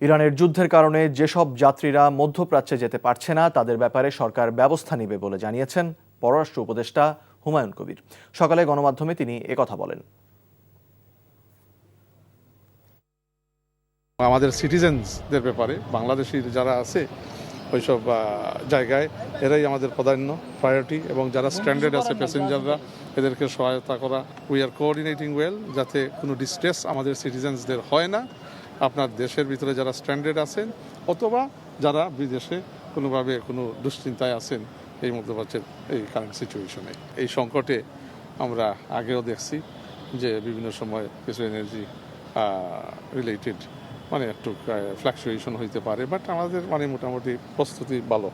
ইরানের যুদ্ধের কারণে যেসব যাত্রীরা মধ্যপ্রাচ্যে যেতে পারছে না তাদের ব্যাপারে সরকার ব্যবস্থা নেবে বলে জানিয়েছেন পররাষ্ট্র উপদেষ্টা হুমায়ুন কবির। সকালে গণমাধ্যমে তিনি একথা বলেন। আমাদের সিটিজেন্সদের ব্যাপারে বাংলাদেশি যারা আছে ওইসব জায়গায় এরাই আমাদের প্রাধান্য প্রায়োরিটি, এবং যারা স্ট্যান্ডার্ড আছে প্যাসেঞ্জাররা এদেরকে সহায়তা করা। উই আর কোঅর্ডিনেটিং ওয়েল, যাতে কোনো ডিস্ট্রেস আমাদের সিটিজেন্সদের হয় না। আপনার দেশের ভিতরে যারা স্ট্যান্ডার্ড আছেন অথবা যারা বিদেশে কোনোভাবে কোনো দুশ্চিন্তায় আছেন এই মধ্যপ্রাচ্যের এই কারেন্ট সিচুয়েশনে, এই সংকটে আমরা আগেও দেখছি যে বিভিন্ন সময় কিছু এনার্জি রিলেটেড একটু ফ্লাকচুয়েশন হইতে পারে, বাট আমাদের মোটামুটি প্রস্তুতি ভালো।